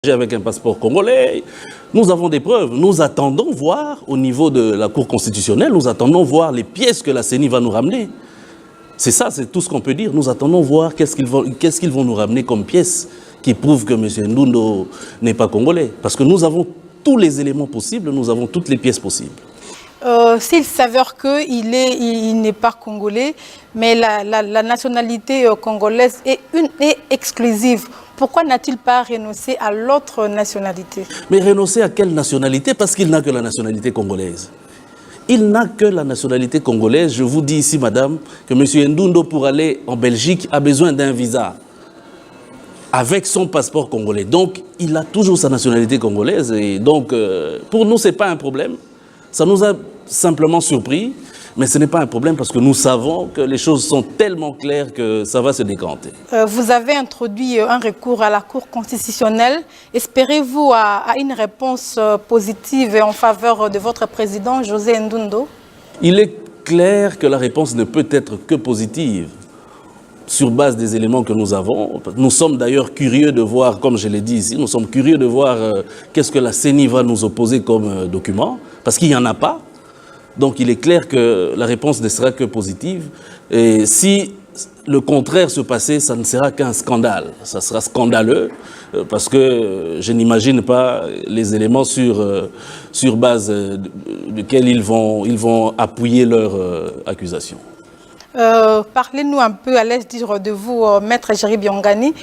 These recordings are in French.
avec un passeport congolais. Nous avons des preuves. Nous attendons voir, au niveau de la Cour constitutionnelle, nous attendons voir les pièces que la CENI va nous ramener. C'est ça, c'est tout ce qu'on peut dire. Nous attendons voir qu'est-ce qu'ils vont nous ramener comme pièces qui prouvent que M. Ndundo n'est pas congolais. Parce que nous avons tous les éléments possibles, nous avons toutes les pièces possibles. S'il s'avère qu'il n'est pas congolais, mais la nationalité congolaise est exclusive, pourquoi n'a-t-il pas renoncé à l'autre nationalité? Mais renoncer à quelle nationalité? Parce qu'il n'a que la nationalité congolaise. Il n'a que la nationalité congolaise. Je vous dis ici, madame, que M. Ndundo, pour aller en Belgique, a besoin d'un visa avec son passeport congolais. Donc, il a toujours sa nationalité congolaise. Et donc, pour nous, ce n'est pas un problème. Ça nous a simplement surpris, mais ce n'est pas un problème parce que nous savons que les choses sont tellement claires que ça va se décanter. Vous avez introduit un recours à la Cour constitutionnelle. Espérez-vous à une réponse positive en faveur de votre président, José Ndundo? Il est clair que la réponse ne peut être que positive sur base des éléments que nous avons. Nous sommes d'ailleurs curieux de voir, comme je l'ai dit ici, nous sommes curieux de voir qu'est-ce que la CENI va nous opposer comme document, parce qu'il n'y en a pas. Donc il est clair que la réponse ne sera que positive. Et si le contraire se passait, ça ne sera qu'un scandale. Ça sera scandaleux, parce que je n'imagine pas les éléments sur base desquels ils vont appuyer leur accusation. Parlez-nous un peu, à l'aise dire de vous, Maître Jerry Biongani.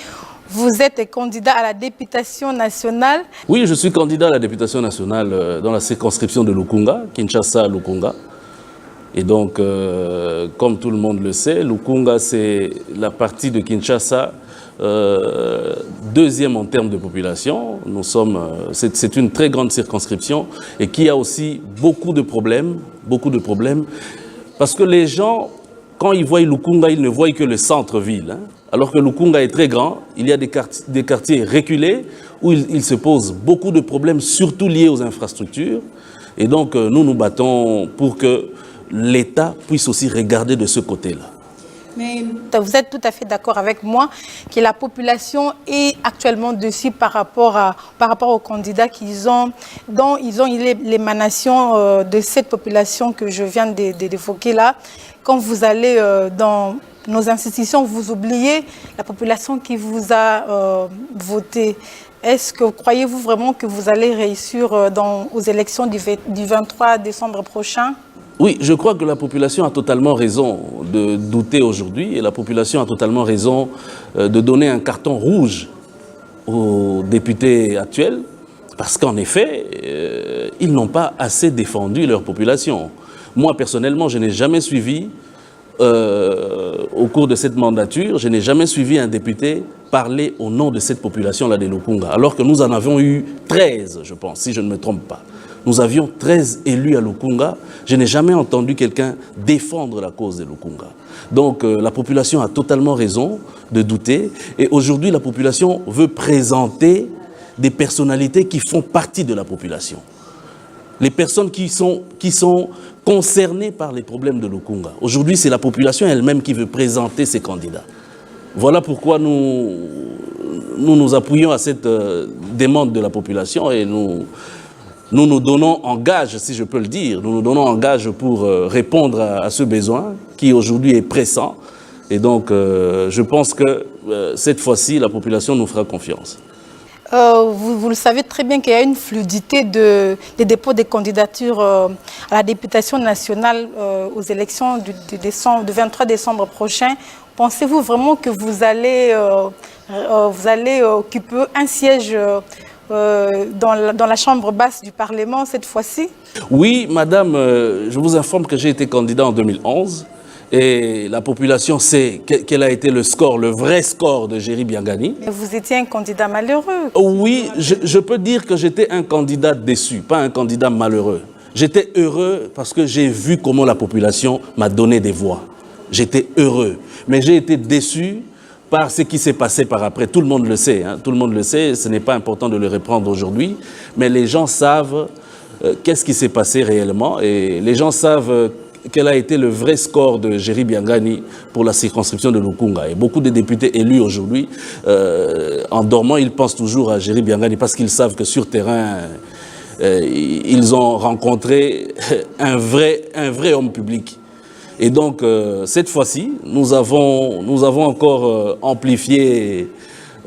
Vous êtes candidat à la députation nationale. Oui, je suis candidat à la députation nationale dans la circonscription de Lukunga, Kinshasa-Lukunga. Et donc, comme tout le monde le sait, Lukunga, c'est la partie de Kinshasa deuxième en termes de population. C'est une très grande circonscription et qui a aussi beaucoup de problèmes, parce que les gens, quand ils voient Lukunga, ils ne voient que le centre-ville. Hein. Alors que Lukunga est très grand, il y a des quartiers reculés où il se pose beaucoup de problèmes, surtout liés aux infrastructures. Et donc, nous nous battons pour que l'État puisse aussi regarder de ce côté-là. Mais vous êtes tout à fait d'accord avec moi que la population est actuellement dessus par rapport aux candidats dont ils ont l'émanation de cette population que je viens d'évoquer là. Quand vous allez dans nos institutions, vous oubliez la population qui vous a voté. Est-ce que croyez-vous vraiment que vous allez réussir aux élections du 23 décembre prochain? Oui, je crois que la population a totalement raison de douter aujourd'hui et la population a totalement raison de donner un carton rouge aux députés actuels parce qu'en effet, ils n'ont pas assez défendu leur population. Moi, personnellement, je n'ai jamais suivi, au cours de cette mandature, je n'ai jamais suivi un député parler au nom de cette population-là de Lukunga, alors que nous en avons eu 13, je pense, si je ne me trompe pas. Nous avions 13 élus à Lukunga. Je n'ai jamais entendu quelqu'un défendre la cause de Lukunga. Donc la population a totalement raison de douter. Et aujourd'hui, la population veut présenter des personnalités qui font partie de la population. Les personnes qui sont concernées par les problèmes de Lukunga. Aujourd'hui, c'est la population elle-même qui veut présenter ses candidats. Voilà pourquoi nous appuyons à cette demande de la population et nous donnons en gage, si je peux le dire, nous donnons en gage pour répondre à ce besoin qui aujourd'hui est pressant. Et donc, je pense que cette fois-ci, la population nous fera confiance. Vous le savez très bien qu'il y a une fluidité des dépôts des candidatures à la députation nationale aux élections du 23 décembre prochain. Pensez-vous vraiment que vous allez occuper un siège dans la chambre basse du Parlement cette fois-ci? Oui, madame, je vous informe que j'ai été candidat en 2011 et la population sait quel a été le vrai score de Jerry Biongani. Mais vous étiez un candidat malheureux. Oui, je peux dire que j'étais un candidat déçu, pas un candidat malheureux. J'étais heureux parce que j'ai vu comment la population m'a donné des voix. J'étais heureux, mais j'ai été déçu par ce qui s'est passé par après. Tout le monde le sait, hein, tout le monde le sait, ce n'est pas important de le reprendre aujourd'hui, mais les gens savent qu'est-ce qui s'est passé réellement et les gens savent quel a été le vrai score de Géry Biangani pour la circonscription de Lukunga. Et beaucoup de députés élus aujourd'hui, en dormant, ils pensent toujours à Géry Biangani parce qu'ils savent que sur terrain, ils ont rencontré un vrai homme public. Et donc, cette fois-ci, nous avons encore amplifié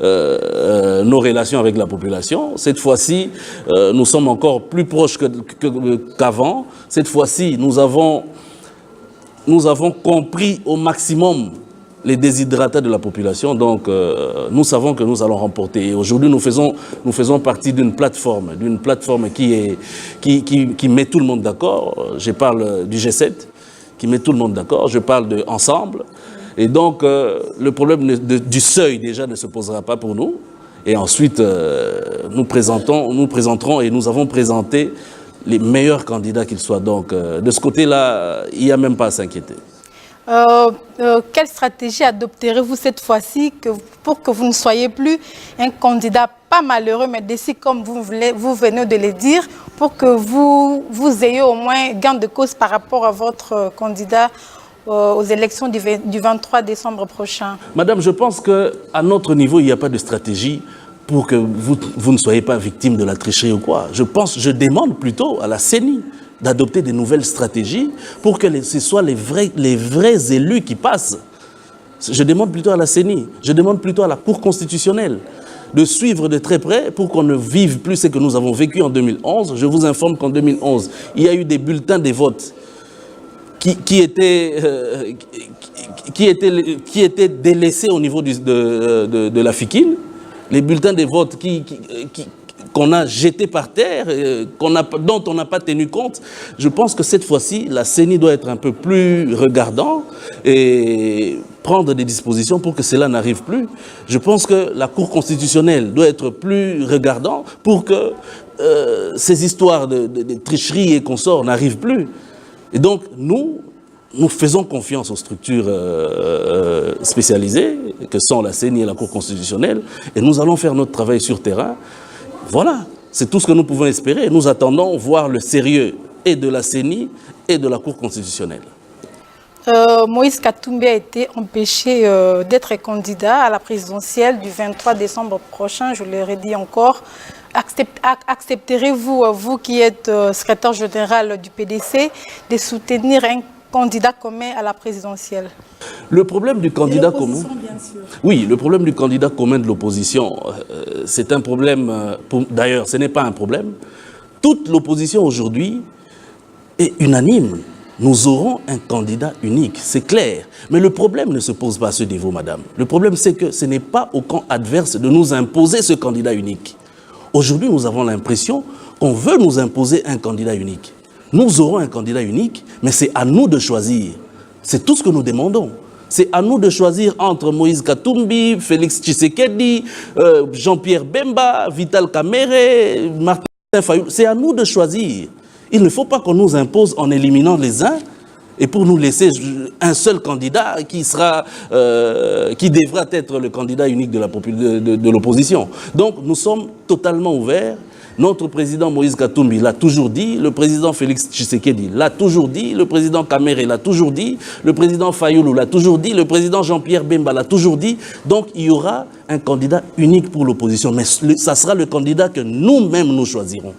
nos relations avec la population. Cette fois-ci, nous sommes encore plus proches qu'avant. Cette fois-ci, nous avons compris au maximum les déshydratats de la population. Donc, nous savons que nous allons remporter. Et aujourd'hui, nous faisons partie d'une plateforme qui met tout le monde d'accord. Je parle du G7, qui met tout le monde d'accord. Je parle de Ensemble. Et donc, le problème du seuil, déjà, ne se posera pas pour nous. Et ensuite, nous présenterons et nous avons présenté les meilleurs candidats qu'ils soient. Donc, de ce côté-là, il n'y a même pas à s'inquiéter. Quelle stratégie adopterez-vous cette fois-ci pour que vous ne soyez plus un candidat pas malheureux, mais décis comme vous venez de le dire, pour que vous ayez au moins gain de cause par rapport à votre candidat aux élections du 23 décembre prochain? Madame, je pense qu'à notre niveau, il n'y a pas de stratégie pour que vous ne soyez pas victime de la tricherie ou quoi. Je demande plutôt à la CENI d'adopter de nouvelles stratégies pour que ce soit les vrais élus qui passent. Je demande plutôt à la CENI, je demande plutôt à la Cour constitutionnelle de suivre de très près pour qu'on ne vive plus ce que nous avons vécu en 2011. Je vous informe qu'en 2011, il y a eu des bulletins de vote qui étaient délaissés au niveau de la FICIN, les bulletins de vote qu'on a jetés par terre, dont on n'a pas tenu compte. Je pense que cette fois-ci, la CENI doit être un peu plus regardant et prendre des dispositions pour que cela n'arrive plus. Je pense que la Cour constitutionnelle doit être plus regardant pour que ces histoires de tricherie et consorts n'arrivent plus. Et donc, nous faisons confiance aux structures spécialisées, que sont la CENI et la Cour constitutionnelle, et nous allons faire notre travail sur terrain. Voilà, c'est tout ce que nous pouvons espérer. Nous attendons voir le sérieux et de la CENI et de la Cour constitutionnelle. Moïse Katumbi a été empêché d'être candidat à la présidentielle du 23 décembre prochain, je le redis encore. Accepterez-vous, vous qui êtes secrétaire général du PDC, de soutenir un candidat commun à la présidentielle? Le problème du candidat commun, bien sûr. Oui, le problème du candidat commun de l'opposition, c'est un problème, d'ailleurs ce n'est pas un problème. Toute l'opposition aujourd'hui est unanime. Nous aurons un candidat unique, c'est clair. Mais le problème ne se pose pas à ce niveau, madame. Le problème, c'est que ce n'est pas au camp adverse de nous imposer ce candidat unique. Aujourd'hui, nous avons l'impression qu'on veut nous imposer un candidat unique. Nous aurons un candidat unique, mais c'est à nous de choisir. C'est tout ce que nous demandons. C'est à nous de choisir entre Moïse Katumbi, Félix Tshisekedi, Jean-Pierre Bemba, Vital Kamerhe, Martin Fayulu. C'est à nous de choisir. Il ne faut pas qu'on nous impose en éliminant les uns et pour nous laisser un seul candidat qui devra être le candidat unique de l'opposition. Donc nous sommes totalement ouverts. Notre président Moïse Katumbi l'a toujours dit, le président Félix Tshisekedi l'a toujours dit, le président Kamerhe l'a toujours dit, le président Fayulu l'a toujours dit, le président Jean-Pierre Bemba l'a toujours dit. Donc il y aura un candidat unique pour l'opposition, mais ça sera le candidat que nous-mêmes nous choisirons.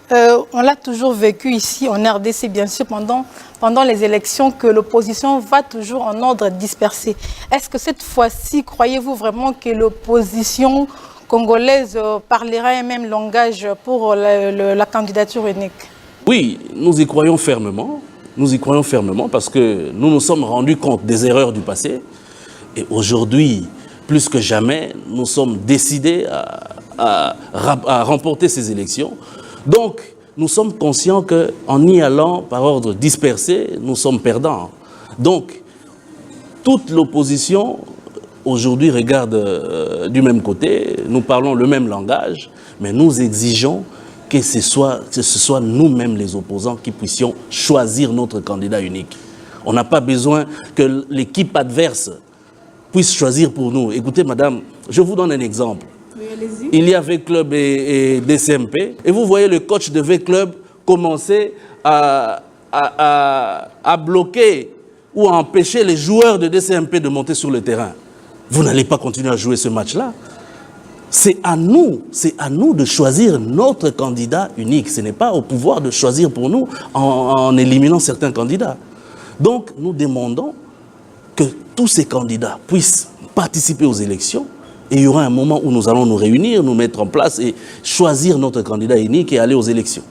On l'a toujours vécu ici en RDC, bien sûr, pendant les élections, que l'opposition va toujours en ordre dispersé. Est-ce que cette fois-ci, croyez-vous vraiment que l'opposition congolaise parlera un même langage pour la candidature unique? Oui, nous y croyons fermement. Nous y croyons fermement parce que nous nous sommes rendus compte des erreurs du passé. Et aujourd'hui, plus que jamais, nous sommes décidés à remporter ces élections. Donc, nous sommes conscients qu'en y allant par ordre dispersé, nous sommes perdants. Donc, toute l'opposition aujourd'hui regarde du même côté, nous parlons le même langage, mais nous exigeons que ce soit nous-mêmes les opposants qui puissions choisir notre candidat unique. On n'a pas besoin que l'équipe adverse puisse choisir pour nous. Écoutez, madame, je vous donne un exemple. Il y a V-Club et DCMP, et vous voyez le coach de V-Club commencer à à bloquer ou à empêcher les joueurs de DCMP de monter sur le terrain, vous n'allez pas continuer à jouer ce match-là. C'est à nous de choisir notre candidat unique. Ce n'est pas au pouvoir de choisir pour nous en éliminant certains candidats. Donc, nous demandons que tous ces candidats puissent participer aux élections et il y aura un moment où nous allons nous réunir, nous mettre en place et choisir notre candidat unique et aller aux élections.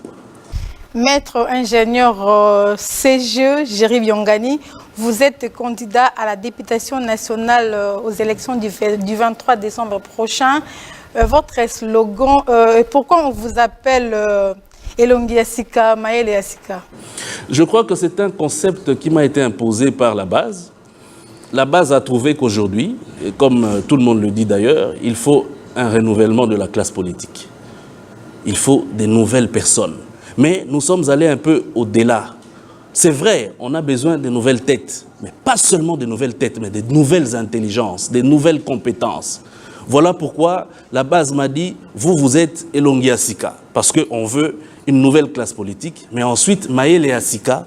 Maître ingénieur CGE, Jerry Byongani, vous êtes candidat à la députation nationale aux élections du 23 décembre prochain. Votre slogan, pourquoi on vous appelle Elongi Asika, Maëlle Asika? Je crois que c'est un concept qui m'a été imposé par la base. La base a trouvé qu'aujourd'hui, comme tout le monde le dit d'ailleurs, il faut un renouvellement de la classe politique. Il faut des nouvelles personnes. Mais nous sommes allés un peu au-delà. C'est vrai, on a besoin de nouvelles têtes, mais pas seulement de nouvelles têtes, mais de nouvelles intelligences, de nouvelles compétences. Voilà pourquoi la base m'a dit, vous êtes Elongi Asika, parce qu'on veut une nouvelle classe politique, mais ensuite Maëlle Asika,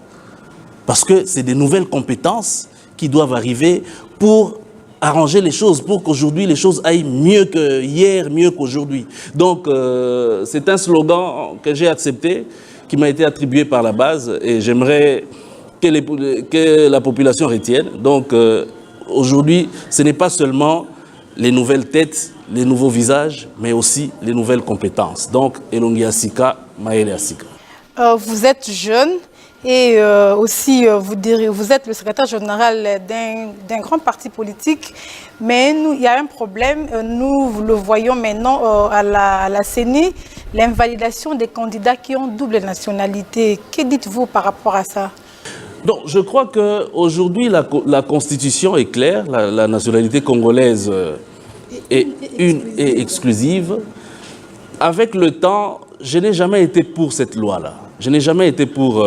parce que c'est des nouvelles compétences qui doivent arriver pour arranger les choses, pour qu'aujourd'hui les choses aillent mieux que hier, mieux qu'aujourd'hui. Donc c'est un slogan que j'ai accepté, qui m'a été attribué par la base, et j'aimerais que la population retienne. Donc aujourd'hui, ce n'est pas seulement les nouvelles têtes, les nouveaux visages, mais aussi les nouvelles compétences. Donc Elongi Asika, Maëlle Asika. Vous êtes jeune. Et aussi, vous êtes le secrétaire général d'un grand parti politique, mais il y a un problème, nous le voyons maintenant à la CENI, l'invalidation des candidats qui ont double nationalité. Que dites-vous par rapport à ça? Donc, je crois qu'aujourd'hui, la Constitution est claire, la nationalité congolaise est exclusive. Avec le temps, je n'ai jamais été pour cette loi-là. Je n'ai jamais été pour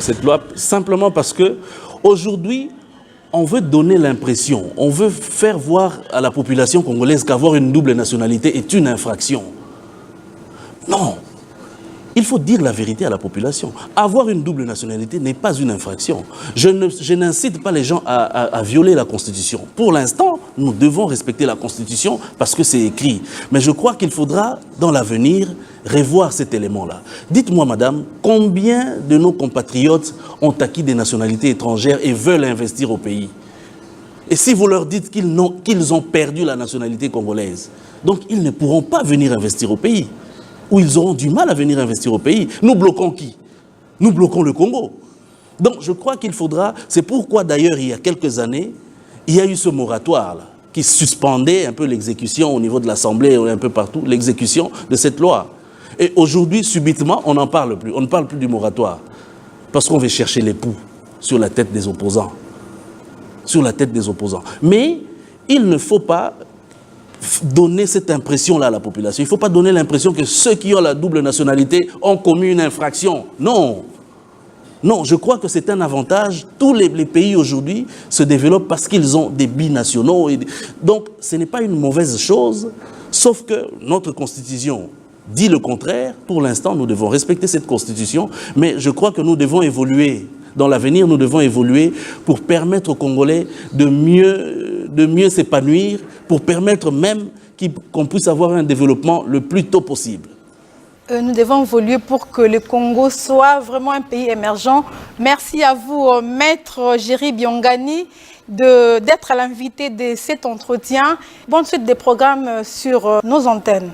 cette loi, simplement parce que aujourd'hui, on veut donner l'impression, on veut faire voir à la population congolaise qu'avoir une double nationalité est une infraction. Non, il faut dire la vérité à la population. Avoir une double nationalité n'est pas une infraction. Je n'incite pas les gens à violer la Constitution. Pour l'instant, nous devons respecter la Constitution parce que c'est écrit. Mais je crois qu'il faudra, dans l'avenir, revoir cet élément-là. Dites-moi, madame, combien de nos compatriotes ont acquis des nationalités étrangères et veulent investir au pays? Et si vous leur dites qu'ils ont perdu la nationalité congolaise, donc ils ne pourront pas venir investir au pays, ou ils auront du mal à venir investir au pays. Nous bloquons qui? Nous bloquons le Congo. Donc je crois qu'il faudra, c'est pourquoi d'ailleurs il y a quelques années, il y a eu ce moratoire-là, qui suspendait un peu l'exécution au niveau de l'Assemblée, un peu partout, l'exécution de cette loi. Et aujourd'hui, subitement, on n'en parle plus. On ne parle plus du moratoire. Parce qu'on veut chercher l'époux sur la tête des opposants. Sur la tête des opposants. Mais il ne faut pas donner cette impression-là à la population. Il ne faut pas donner l'impression que ceux qui ont la double nationalité ont commis une infraction. Non. Non, je crois que c'est un avantage. Tous les pays aujourd'hui se développent parce qu'ils ont des binationaux. Donc, ce n'est pas une mauvaise chose, sauf que notre Constitution dit le contraire. Pour l'instant, nous devons respecter cette Constitution, mais je crois que nous devons évoluer. Dans l'avenir, nous devons évoluer pour permettre aux Congolais de mieux s'épanouir, pour permettre même qu'on puisse avoir un développement le plus tôt possible. Nous devons évoluer pour que le Congo soit vraiment un pays émergent. Merci à vous, Maître Jerry Byongani, d'être à l'invité de cet entretien. Bonne suite des programmes sur nos antennes.